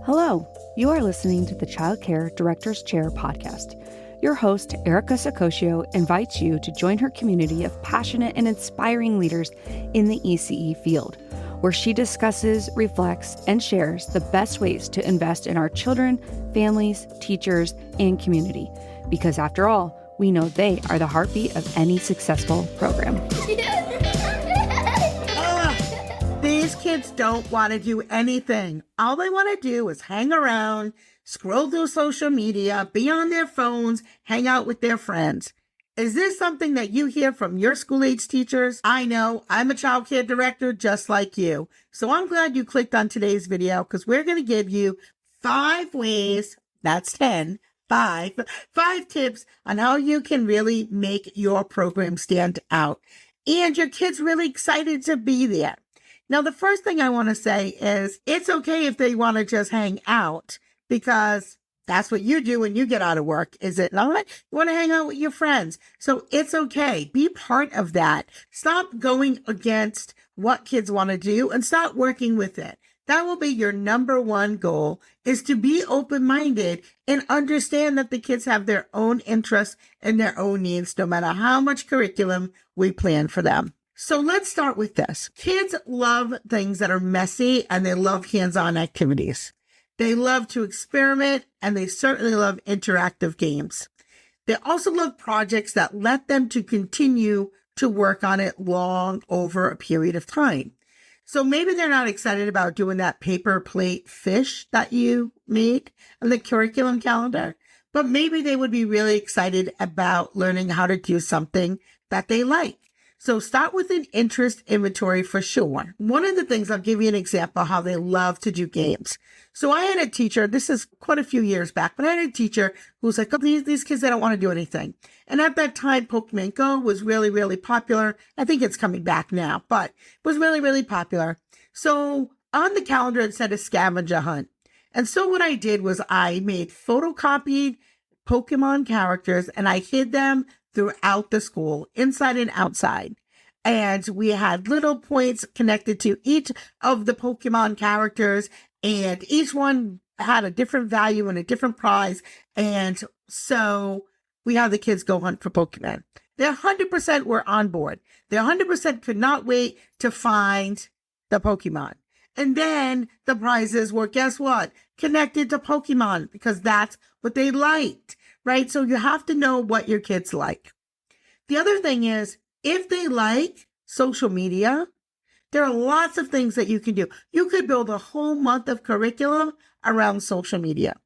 Hello, you are listening to the Child Care Director's Chair podcast. Your host, Erica Sacosio, invites you to join her community of passionate and inspiring leaders in the ECE field, where she discusses, reflects, and shares the best ways to invest in our children, families, teachers, and community. Because after all, we know they are the heartbeat of any successful program. These kids don't want to do anything. All they want to do is hang around, scroll through social media, be on their phones, hang out with their friends. Is this something that you hear from your school-age teachers? I know, I'm a child care director just like you. So I'm glad you clicked on today's video because we're going to give you 5 ways, that's 10, 5 tips on how you can really make your program stand out. And your kids really excited to be there. Now, the first thing I want to say is it's okay if they want to just hang out because that's what you do when you get out of work, is it not? You want to hang out with your friends. So it's okay. Be part of that. Stop going against what kids want to do and start working with it. That will be your number one goal, is to be open-minded and understand that the kids have their own interests and their own needs, no matter how much curriculum we plan for them. So let's start with this. Kids love things that are messy and they love hands-on activities. They love to experiment and they certainly love interactive games. They also love projects that let them to continue to work on it long over a period of time. So maybe they're not excited about doing that paper plate fish that you made on the curriculum calendar, but maybe they would be really excited about learning how to do something that they like. So start with an interest inventory for sure. One of the things, I'll give you an example how they love to do games. So I had a teacher, this is quite a few years back, but I had a teacher who was like, oh, these kids, they don't want to do anything. And at that time, Pokemon Go was really, really popular. I think it's coming back now, but it was really, really popular. So on the calendar, it said a scavenger hunt. And so what I did was I made photocopied Pokemon characters and I hid them throughout the school, inside and outside. And we had little points connected to each of the Pokemon characters, and each one had a different value and a different prize. And so we had the kids go hunt for Pokemon. They 100% were on board. They 100% could not wait to find the Pokemon. And then the prizes were, guess what? Connected to Pokemon, because that's what they liked. Right? So you have to know what your kids like. The other thing is, if they like social media, there are lots of things that you can do. You could build a whole month of curriculum around social media.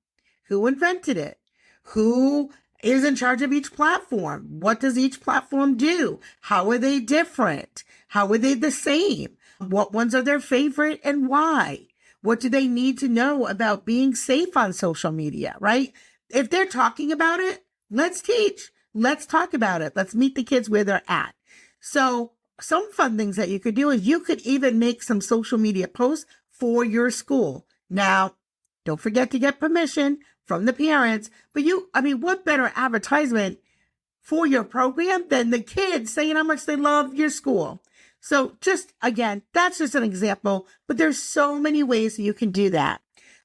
Who invented it? Who is in charge of each platform? What does each platform do? How are they different? How are they the same? What ones are their favorite and why? What do they need to know about being safe on social media, right? If they're talking about it, let's teach. Let's talk about it. Let's meet the kids where they're at. So some fun things that you could do is you could even make some social media posts for your school. Now, don't forget to get permission from the parents, but what better advertisement for your program than the kids saying how much they love your school? So just, again, that's just an example, but there's so many ways that you can do that.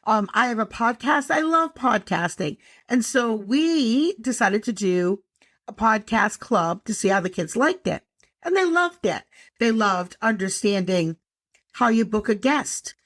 I have a podcast. I love podcasting. And so we decided to do a podcast club to see how the kids liked it. And they loved it. They loved understanding how you book a guest,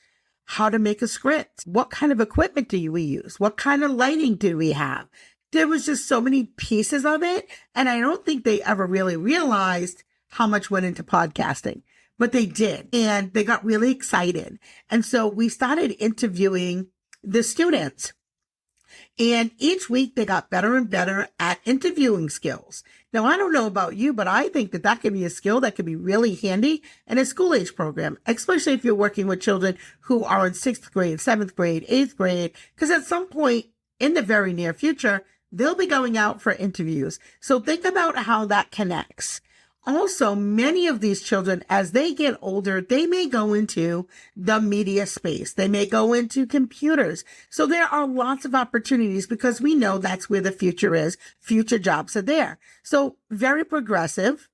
how to make a script, what kind of equipment do we use, what kind of lighting do we have. There was just so many pieces of it. And I don't think they ever really realized how much went into podcasting. But they did, and they got really excited. And so we started interviewing the students. And each week they got better and better at interviewing skills. Now, I don't know about you, but I think that can be a skill that can be really handy in a school-age program, especially if you're working with children who are in 6th grade, 7th grade, 8th grade, because at some point in the very near future, they'll be going out for interviews. So think about how that connects. Also, many of these children, as they get older, they may go into the media space. They may go into computers. So there are lots of opportunities because we know that's where the future is. Future jobs are there. So very progressive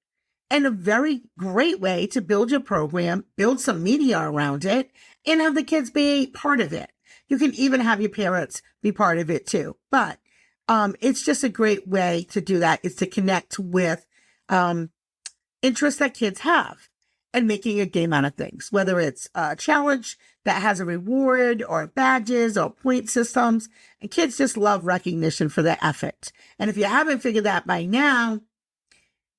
and a very great way to build your program, build some media around it, and have the kids be part of it. You can even have your parents be part of it too. But it's just a great way to do that, is to connect with interests that kids have and making a game out of things, whether it's a challenge that has a reward or badges or point systems. And kids just love recognition for their effort. And if you haven't figured that by now,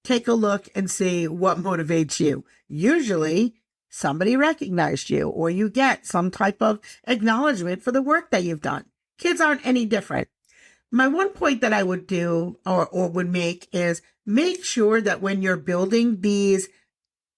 take a look and see what motivates you. Usually somebody recognized you, or you get some type of acknowledgement for the work that you've done. Kids aren't any different. My one point that I would do or would make is make sure that when you're building these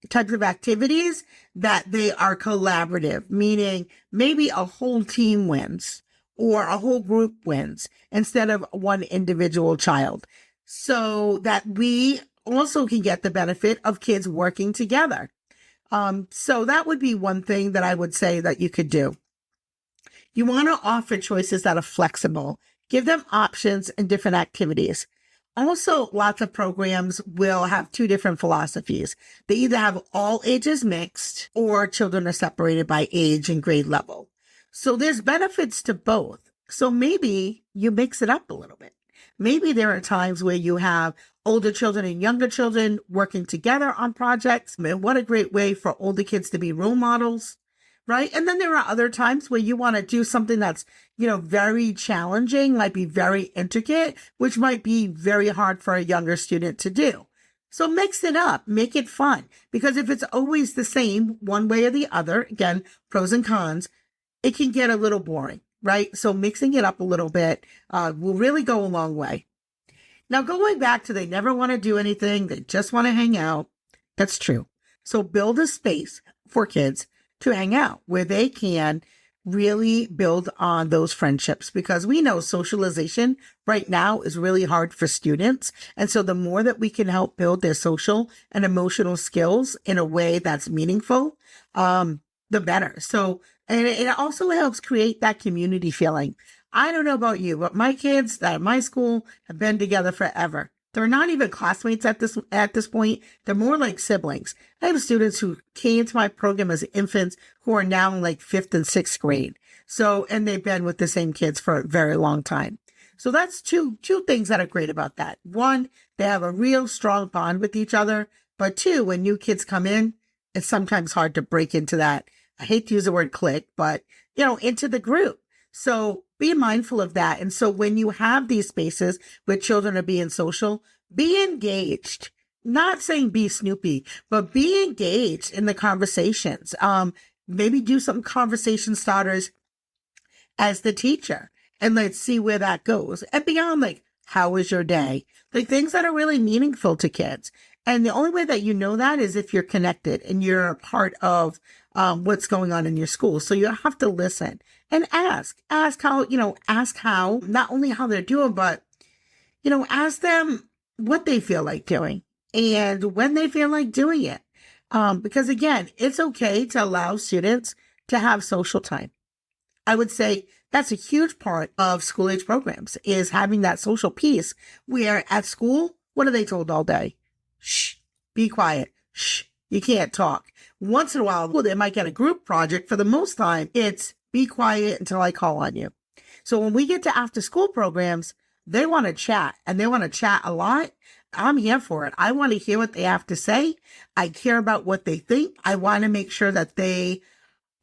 types of activities, that they are collaborative, meaning maybe a whole team wins or a whole group wins instead of one individual child, so that we also can get the benefit of kids working together. So that would be one thing that I would say that you could do. You want to offer choices that are flexible. Give them options and different activities. Also, lots of programs will have two different philosophies. They either have all ages mixed, or children are separated by age and grade level. So there's benefits to both. So maybe you mix it up a little bit. Maybe there are times where you have older children and younger children working together on projects. Man, what a great way for older kids to be role models, right? And then there are other times where you want to do something that's, very challenging, might be very intricate, which might be very hard for a younger student to do. So mix it up, make it fun. Because if it's always the same one way or the other, again, pros and cons, it can get a little boring, right? So mixing it up a little bit will really go a long way. Now, going back to they never want to do anything, they just want to hang out. That's true. So build a space for kids to hang out where they can really build on those friendships, because we know socialization right now is really hard for students. And so the more that we can help build their social and emotional skills in a way that's meaningful, the better. So, and it also helps create that community feeling. I don't know about you, but my kids at my school have been together forever. They're not even classmates at this point. They're more like siblings. I have students who came into my program as infants who are now in like 5th and 6th grade. So, and they've been with the same kids for a very long time. So that's two things that are great about that. One, they have a real strong bond with each other. But two, when new kids come in, it's sometimes hard to break into that. I hate to use the word clique, but into the group. So be mindful of that. And so when you have these spaces where children are being social, be engaged. Not saying be Snoopy, but be engaged in the conversations. Maybe do some conversation starters as the teacher, and let's see where that goes. And beyond, like, how was your day? Like, things that are really meaningful to kids. And the only way that you know that is if you're connected and you're a part of what's going on in your school. So you have to listen and ask how, not only how they're doing, but, ask them what they feel like doing and when they feel like doing it. Because again, it's okay to allow students to have social time. I would say that's a huge part of school age programs, is having that social piece where at school, what are they told all day? Shh, be quiet. Shh, you can't talk. Once in a while, they might get a group project. For the most time, it's be quiet until I call on you. So when we get to after school programs, they want to chat, and they want to chat a lot. I'm here for it. I want to hear what they have to say. I care about what they think. I want to make sure that they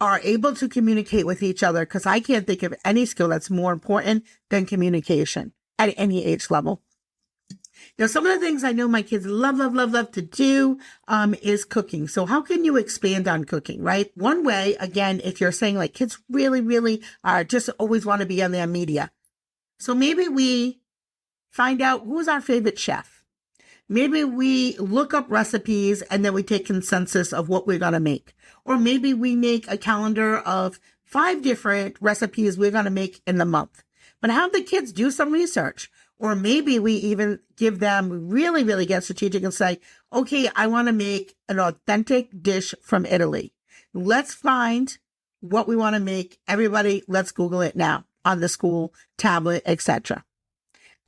are able to communicate with each other, because I can't think of any skill that's more important than communication at any age level. Now, some of the things I know my kids love to do is cooking. So how can you expand on cooking, right? One way, again, if you're saying like kids really just always want to be on their media. So maybe we find out who's our favorite chef. Maybe we look up recipes and then we take consensus of what we're going to make. Or maybe we make a calendar of 5 different recipes we're going to make in the month. But have the kids do some research. Or maybe we even give them really get strategic and say, okay, I want to make an authentic dish from Italy. Let's find what we want to make. Everybody, let's Google it now on the school tablet, etc.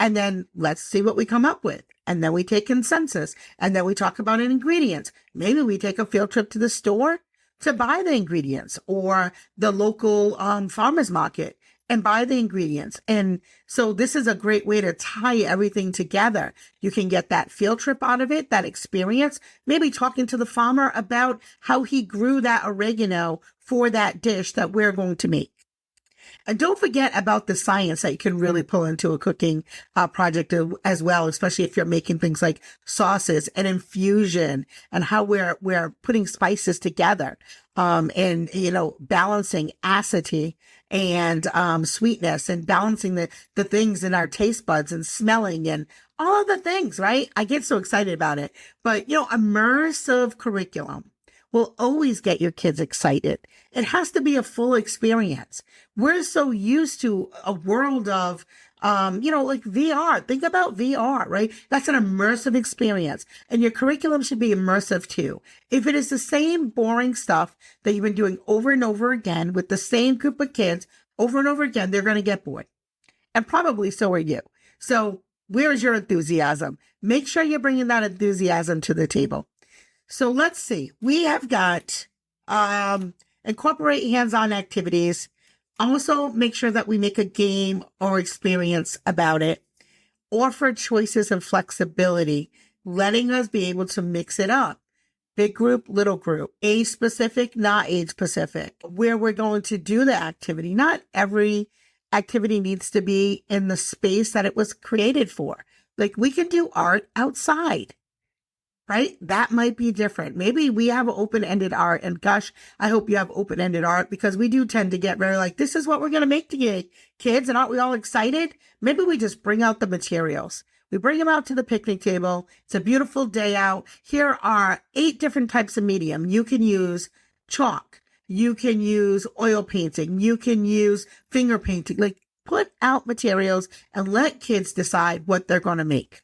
And then let's see what we come up with. And then we take consensus. And then we talk about an ingredient. Maybe we take a field trip to the store to buy the ingredients, or the local farmer's market and buy the ingredients. And so this is a great way to tie everything together. You can get that field trip out of it, that experience, maybe talking to the farmer about how he grew that oregano for that dish that we're going to make. And don't forget about the science that you can really pull into a cooking project as well, especially if you're making things like sauces and infusion, and how we're putting spices together, and, balancing acidity and sweetness, and balancing the things in our taste buds, and smelling, and all of the things, right? I get so excited about it. But, immersive curriculum will always get your kids excited. It has to be a full experience. We're so used to a world of, like VR. Think about VR, right? That's an immersive experience. And your curriculum should be immersive too. If it is the same boring stuff that you've been doing over and over again with the same group of kids over and over again, they're going to get bored. And probably so are you. So where's your enthusiasm? Make sure you're bringing that enthusiasm to the table. So let's see. We have got incorporate hands-on activities. Also, make sure that we make a game or experience about it. Offer choices and flexibility, letting us be able to mix it up. Big group, little group, age specific, not age specific. Where we're going to do the activity. Not every activity needs to be in the space that it was created for. Like, we can do art outside. Right? That might be different. Maybe we have open-ended art, and gosh, I hope you have open-ended art, because we do tend to get very like, this is what we're going to make today, kids. And aren't we all excited? Maybe we just bring out the materials. We bring them out to the picnic table. It's a beautiful day out. Here are 8 different types of medium. You can use chalk. You can use oil painting. You can use finger painting. Like, put out materials and let kids decide what they're going to make.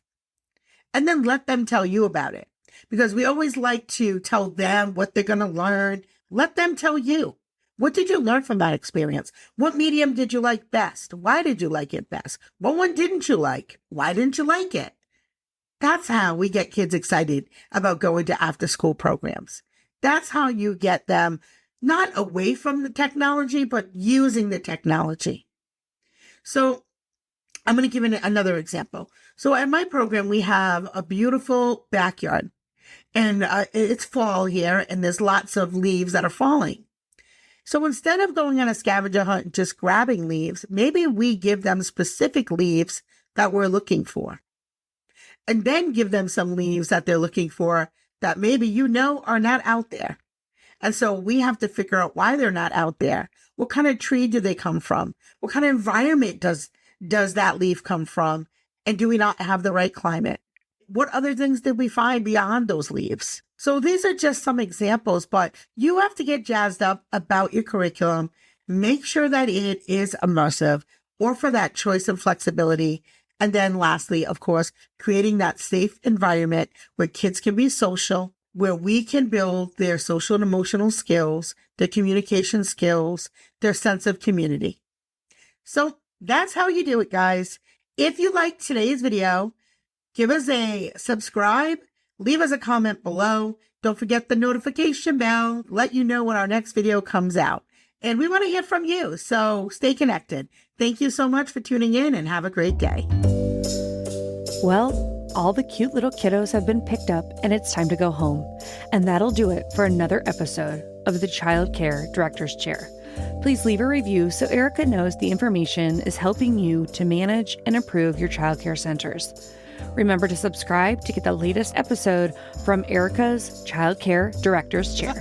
And then let them tell you about it. Because we always like to tell them what they're going to learn. Let them tell you. What did you learn from that experience? What medium did you like best? Why did you like it best? What one didn't you like? Why didn't you like it? That's how we get kids excited about going to after-school programs. That's how you get them not away from the technology, but using the technology. So I'm going to give another example. So at my program, we have a beautiful backyard, and it's fall here, and there's lots of leaves that are falling. So instead of going on a scavenger hunt and just grabbing leaves, maybe we give them specific leaves that we're looking for, and then give them some leaves that they're looking for that maybe are not out there. And so we have to figure out why they're not out there. What kind of tree do they come from? What kind of environment does that leaf come from? And do we not have the right climate? What other things did we find beyond those leaves? So these are just some examples, but you have to get jazzed up about your curriculum. Make sure that it is immersive, or for that choice and flexibility. And then lastly, of course, creating that safe environment where kids can be social, where we can build their social and emotional skills, their communication skills, their sense of community. So that's how you do it, guys. If you liked today's video, give us a subscribe, leave us a comment below. Don't forget the notification bell, let you know when our next video comes out. And we want to hear from you, so stay connected. Thank you so much for tuning in, and have a great day. Well, all the cute little kiddos have been picked up, and it's time to go home. And that'll do it for another episode of the Child Care Director's Chair. Please leave a review so Erica knows the information is helping you to manage and improve your childcare centers. Remember to subscribe to get the latest episode from Erica's Child Care Director's Chair.